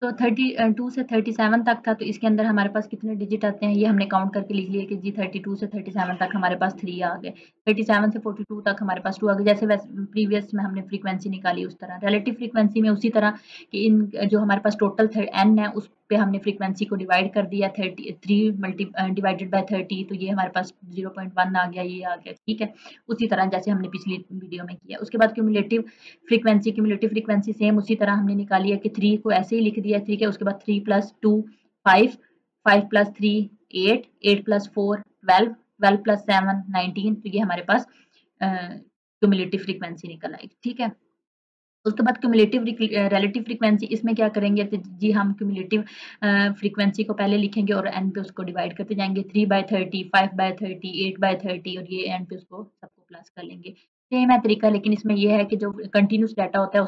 तो 32 से 37 तक था, तो इसके अंदर हमारे पास कितने डिजिट आते हैं ये हमने काउंट करके लिख लिया कि जी 32 से 37 तक हमारे पास 3 आ गए। 37 से 42 तक हमारे पास 2 आ गए। जैसे प्रीवियस में हमने फ्रीक्वेंसी निकाली उस तरह रिलेटिव फ्रीक्वेंसी में उसी तरह कि इन जो हमारे पास टोटल n है उस पे हमने फ्रीक्वेंसी को डिवाइड कर दिया, 3 डिवाइडेड बाय 30, तो ये हमारे पास 0.1 आ गया, ये आ गया, ठीक है। उसी तरह जैसे हमने पिछली वीडियो में किया। उसके बाद क्यूमुलेटिव फ्रीक्वेंसी सेम उसी तरह हमने निकाली है कि 3 को ऐसे ही लिख दिया, ठीक है। उसके बाद 3 + 2 5 5+3 8, 8+4 12, 12+7 19, तो ये हमारे पास क्यूमुलेटिव फ्रीक्वेंसी निकल आई। ठीक है, उसके बाद क्यूमुलेटिव रिलेटिव फ्रीक्वेंसी, इसमें क्या करेंगे तो जी हम क्यूमुलेटिव फ्रीक्वेंसी को पहले लिखेंगे और एन पे उसको डिवाइड करते जाएंगे, 3/30, 5/30, 8/30, और ये एन पे उसको सबको प्लस कर लेंगे। सेम है तरीका, लेकिन इसमें ये है कि जो कंटिन्यूस डाटा होता है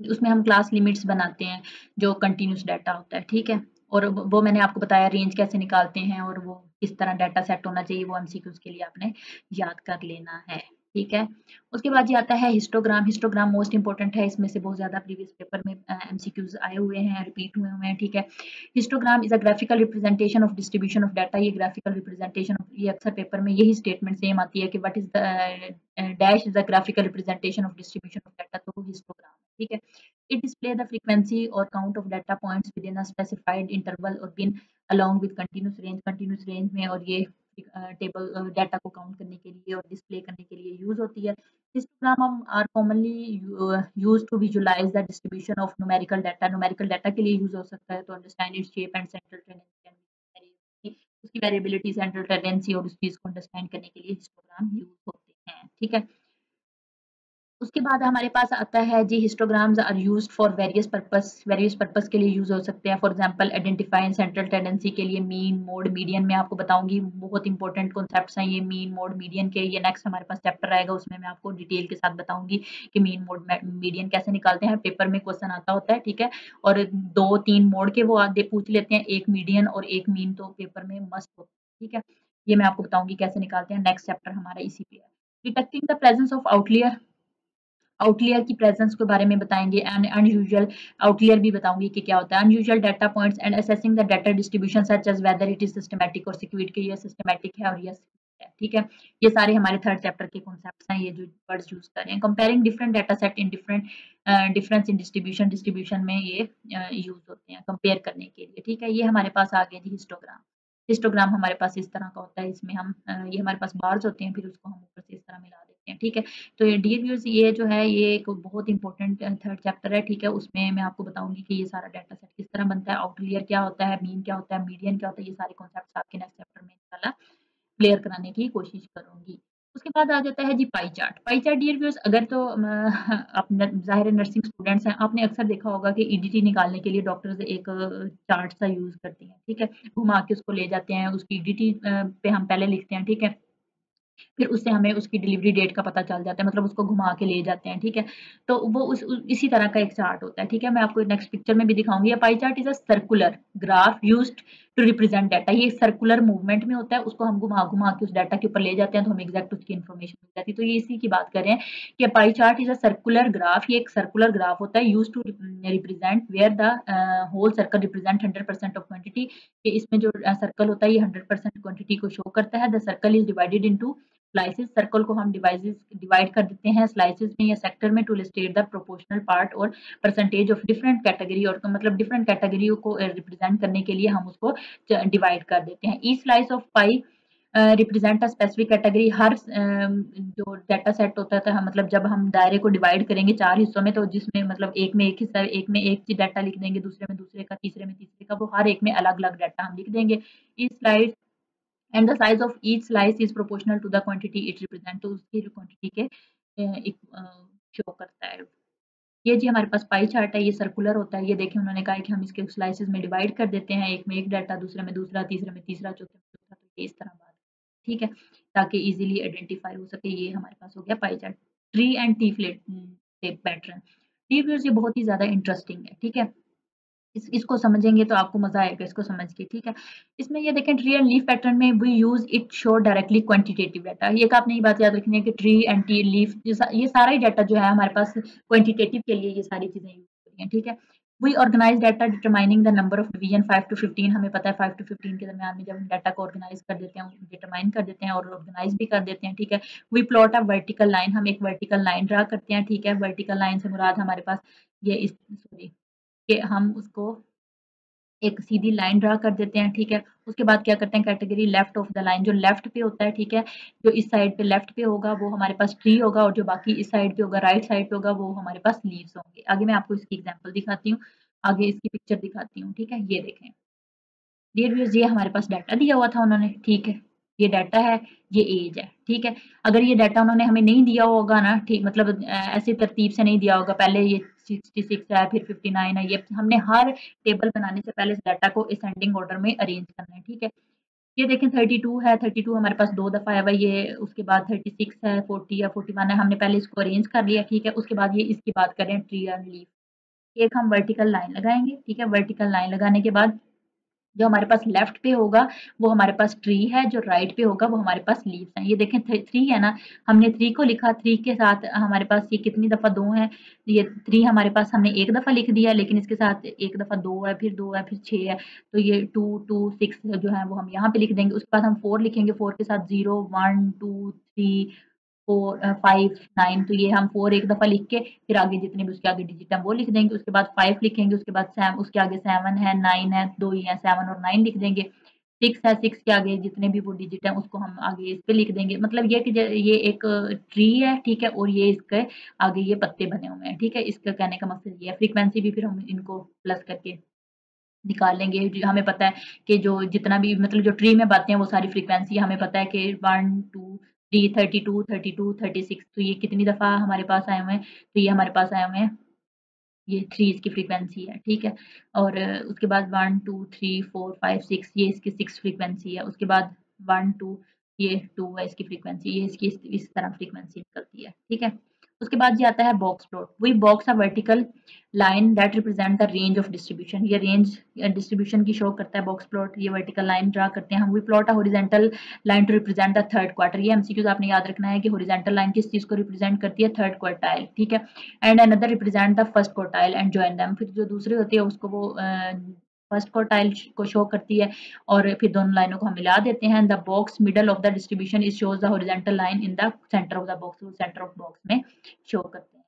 उसमें हम क्लास लिमिट्स बनाते हैं जो कंटिन्यूस डाटा होता है। ठीक है, और वो मैंने आपको बताया रेंज कैसे निकालते हैं और वो किस तरह डाटा सेट होना चाहिए, वो एमसीक्यूज के लिए आपने याद कर लेना है। ठीक है, उसके बाद ये आता है हिस्टोग्राम। हिस्टोग्राम मोस्ट इंपॉर्टेंट है, इसमें से बहुत ज्यादा प्रीवियस पेपर में एमसीक्यूज आए हुए हैं, रिपीट हुए हैं। ठीक है, histogram is a graphical representation of distribution of data. ये ग्राफिकल रिप्रेजेंटेशन ऑफ, ये अक्सर पेपर में यही स्टेटमेंट सेम आती है कि what is the dash is the graphical representation of distribution of data, तो वो हिस्टोग्राम। ठीक है, it display the frequency or count of data points within a specified interval or bin along with continuous range। continuous range में और ये table data को count करने के लिए और डिस्प्ले करने के लिए यूज होती है। Histogram are commonly used to visualise the distribution of numerical data. Numerical data के लिए यूज हो सकता है, तो understand its shape and central tendency, उसकी वेरिएबिलिटी, सेंट्रल टेंडेंसी और उस चीज को अंडरस्टैंड करने के लिए हिस्टोग्राम यूज होते हैं। ठीक है, उसके बाद हमारे पास आता है जी histograms are used for various purpose के लिए यूज हो सकते हैं। For example identifying central tendency के लिए मीन मोड मीडियन में आपको बताऊंगी, बहुत इंपॉर्टेंट कॉन्सेप्ट्स हैं ये मीन मोड मीडियन के। ये नेक्स्ट हमारे पास चैप्टर आएगा, उसमें मैं आपको डिटेल के साथ बताऊंगी कि मीन मोड मीडियन कैसे निकालते हैं। पेपर में क्वेश्चन आता होता है। ठीक है, और 2-3 मोड के वो आधे पूछ लेते हैं, एक मीडियन और एक मीन, तो पेपर में मस्ट होता है। ठीक है, ये मैं आपको बताऊंगी कैसे निकालते हैं, नेक्स्ट चैप्टर हमारा इसी पे है। Detecting the presence of outlier, outlier की प्रेजेंस के बारे में बताएंगे एंड अनयूजुअल आउटलियर भी बताऊंगी कि क्या होता है। Unusual data points and assessing the data distribution such as whether it is systematic और सिक्विड, के ये सिस्टमैटिक है और ये है। ठीक है, ये सारे हमारे थर्ड चैप्टर के कॉन्सेप्ट्स हैं, ये जो वर्ड्स यूज कर रहे हैं। Comparing different data set in different difference in distribution, distribution में ये यूज होते हैं कंपेयर करने के लिए। ठीक है, ये हमारे पास आ गया जी हिस्टोग्राम। हिस्टोग्राम हमारे पास इस तरह का होता है, इसमें हम ये हमारे पास बार्स होते हैं, फिर उसको हम ऊपर से इस तरह मिला देते हैं। ठीक है, तो ये डियर व्यूअर्स, ये जो है ये एक बहुत इंपॉर्टेंट थर्ड चैप्टर है। ठीक है, उसमें मैं आपको बताऊंगी कि ये सारा डाटा सेट किस तरह बनता है, आउटलियर क्या होता है, मीन क्या होता है, मीडियन क्या होता है, ये सारे कॉन्सेप्ट्स आपके नेक्स्ट चैप्टर में इंशाल्लाह क्लियर कराने की कोशिश करूंगी। उसके बाद आ जाता है जी pie chart. Pie chart dear viewers, अगर तो आप ज़ाहिर है नर्सिंग स्टूडेंट्स हैं, आपने अक्सर देखा होगा कि ईडीटी निकालने के लिए डॉक्टर्स एक चार्ट सा यूज़ करते हैं। ठीक है, घुमा के उसको ले जाते हैं, उसकी ईडीटी पे हम पहले लिखते हैं। ठीक है, फिर उससे हमें उसकी डिलीवरी डेट का पता चल जाता है, मतलब उसको घुमा के ले जाते हैं। ठीक है, तो वो इसी तरह का एक चार्ट होता है। ठीक है, मैं आपको नेक्स्ट पिक्चर में भी दिखाऊंगी। Pie chart is a circular graph used to represent data. ये सर्कुलर मूवमेंट में होता है, उसको हम घुमा घुमा के उस डाटा के ऊपर ले जाते हैं, तो हमें एग्जैक्ट उसकी इन्फॉर्मेशन मिल जाती है। तो ये इसी की बात कर रहे हैं कि pie chart is a circular graph. ये एक सर्कुलर ग्राफ होता है use to represent where the whole circle represent 100% of quantity. इसमें जो सर्कल होता है ये 100% क्वांटिटी को शो करता है। The circle is divided into slices. Circle को हम डिवाइड कर देते हैं स्लाइसेस में या सेक्टर में, to state the proportional part और परसेंटेज ऑफ डिफरेंट कैटेगरी, और मतलब डिफरेंट कैटेगरी को रिप्रेजेंट करने के लिए हम उसको डिवाइड कर देते हैं। Each slice of pie represent a specific category. हर जो डाटा सेट होता था, मतलब जब हम दायरे को डिवाइड करेंगे 4 हिस्सों में, तो जिसमें मतलब एक में एक हिस्सा, एक में एक चीज डाटा लिख देंगे, दूसरे में दूसरे का, तीसरे में तीसरे का, वो हर एक में अलग अलग डाटा हम लिख देंगे। इस slide and the size of each slice is proportional to the quantity it represent. तो उसकी जो क्वांटिटी के एक शो करता है। ये जी हमारे पास पाई चार्ट है, ये सर्कुलर होता है। ये देखिए उन्होंने कहा है कि हम इसके स्लाइसेस में डिवाइड कर देते हैं, एक में एक डाटा, दूसरे में दूसरा, तीसरे में तीसरा, चौथे में चौथा, तो ये इस तरह बात। ठीक है, ताकि इजीली आइडेंटिफाई हो सके। ये हमारे पास हो गया pie chart. Tree and T flat pattern. T viewers, ये बहुत ही ज्यादा इंटरेस्टिंग है। ठीक है, इसको समझेंगे तो आपको मजा आएगा इसको समझ के। ठीक है, इसमें ये देखें ट्री एंड लीफ पैटर्न में we use it show directly quantitative data. ये आपने ये बात याद रखनी है कि ट्री एंड टी लीफ ये सारा ही डाटा जो है हमारे पास क्वांटिटेटिव के लिए ये सारी चीजें यूज हो रही हैं। ठीक है, we organize data determining the number of division 5 to 15। हमें पता है 5 to 15 के दरमियान में जब हम डाटा को ऑर्गेनाइज कर देते हैं, डिटरमाइन कर देते हैं और ऑर्गेनाइज भी कर देते हैं। ठीक है, we plot a vertical line. हम एक वर्टिकल लाइन ड्रा करते हैं। ठीक है, वर्टिकल लाइन से मुराद हमारे पास ये इस सॉरी कि हम उसको एक सीधी लाइन ड्रा कर देते हैं। ठीक है, उसके बाद क्या करते हैं, category left of the line, जो लेफ्ट पे होता है। ठीक है, जो इस साइड पे लेफ्ट पे होगा वो हमारे पास ट्री होगा, और जो बाकी इस साइड पे होगा, राइट साइड पे होगा, वो हमारे पास लीव्स होंगे। आगे मैं आपको इसकी एग्जांपल दिखाती हूँ, आगे इसकी पिक्चर दिखाती हूँ। ठीक है, ये देखें, डियर व्यूअर्स, ये हमारे पास डाटा दिया हुआ था उन्होंने, ठीक है, ये डाटा है, ये एज है, ठीक है। अगर ये डाटा उन्होंने हमें नहीं दिया होगा ना, ठीक, मतलब ऐसे तरतीब से नहीं दिया होगा, पहले ये 66 है फिर 59 है, ये हमने हर टेबल बनाने से पहले इस डाटा को असेंडिंग ऑर्डर में अरेंज करना है, ठीक है। ये देखें 32 है, 32 हमारे पास 2 दफ़ा है भाई, ये उसके बाद 36 है, 40 है, 41 है, हमने पहले इसको अरेंज कर लिया, ठीक है। उसके बाद ये इसकी बात करें ट्री एंड लीफ, एक हम वर्टिकल लाइन लगाएँगे, ठीक है। वर्टिकल लाइन लगाने के बाद जो हमारे पास लेफ्ट पे होगा वो हमारे पास ट्री है, जो राइट पे होगा वो हमारे पास लीव्स हैं। ये देखें 3 है ना, हमने 3 को लिखा, 3 के साथ हमारे पास ये कितनी दफ़ा 2 है, ये 3 हमारे पास हमने एक दफ़ा लिख दिया, लेकिन इसके साथ एक दफ़ा 2 है, फिर 2 है, फिर 6 है, तो ये 2 2 6 जो है वो हम यहाँ पे लिख देंगे। उसके बाद हम 4 लिखेंगे, 4 के साथ 0 1 2 3 4 5 9, तो ये हम 4 एक दफ़ा लिख के फिर आगे जितने भी उसके आगे डिजिट हैं वो लिख देंगे। उसके बाद 5 लिखेंगे, उसके बाद उसके आगे 7 है, 9 है, 2 ही है, 7 और 9 लिख देंगे। 6 है, 6 के आगे जितने भी वो डिजिट हैं उसको हम आगे इस पे लिख देंगे। मतलब ये कि ये एक ट्री है, ठीक है, और ये इसके आगे ये पत्ते बने हुए हैं, ठीक है। इसका कहने का मकसद ये है। फ्रीक्वेंसी भी फिर हम इनको प्लस करके निकाल लेंगे। हमें पता है कि जो जितना भी मतलब जो ट्री में बातें हैं वो सारी फ्रीक्वेंसी हमें पता है कि 1 2 3 32 32 36, तो ये कितनी दफ़ा हमारे पास आए हुए हैं, तो ये हमारे पास आए हुए हैं, ये 3 इसकी फ्रीक्वेंसी है, ठीक है। और उसके बाद 1 2 3 4 5 6 ये इसकी 6 फ्रीक्वेंसी है। उसके बाद 1 2 ये 2 है इसकी फ्रीक्वेंसी, ये इसकी इस तरह फ्रीक्वेंसी निकलती है, ठीक है। उसके बाद ये आता है बॉक्स प्लॉट। वही बॉक्स है vertical line that represent the range of distribution, ये रेंज डिस्ट्रीब्यूशन की शो करता है बॉक्स प्लॉट। ये वर्टिकल लाइन ड्रा करते हैं हम। We plot a horizontal line to represent the third quarter. ये एमसीक्यूज आपने याद रखना है कि हॉरिजॉन्टल लाइन किस चीज़ को रिप्रेजेंट करती है, थर्ड क्वार्टाइल, ठीक है। And another represent the first quartile and join them, फिर जो दूसरी होती है उसको वो फर्स्ट क्वार्टाइल को शो करती है, और फिर दोनों लाइनों को हम मिला देते हैं। The box middle of the distribution is shows the horizontal line in the centre of the box, वो सेंटर ऑफ बॉक्स में शो करते हैं।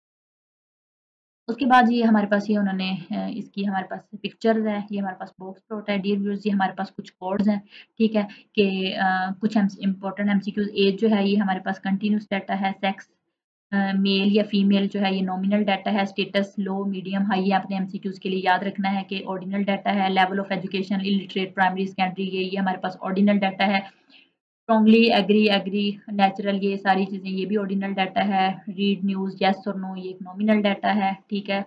उसके बाद ये हमारे पास ये उन्होंने इसकी हमारे पास पिक्चर्स है, ये हमारे पास बॉक्स प्लॉट है। डियर व्यूअर्स, ये हमारे पास कुछ कोड्स हैं, ठीक है, कि कुछ इंपॉर्टेंट एमसीक्यूज। एज जो है ये हमारे पास कंटिन्यूस डाटा है, सेक्स मेल या फीमेल जो है ये नॉमिनल डाटा है, स्टेटस लो मीडियम हाई, ये आपने एमसीक्यूज के लिए याद रखना है कि ऑर्डिनल डाटा है। Level of education illiterate primary secondary, ये हमारे पास ऑर्डिनल डाटा है। स्ट्रांगली एग्री एग्री नेचुरल, ये सारी चीज़ें ये भी ऑर्डिनल डाटा है। रीड न्यूज़ येस और नो, ये एक नॉमिनल डाटा है, ठीक है।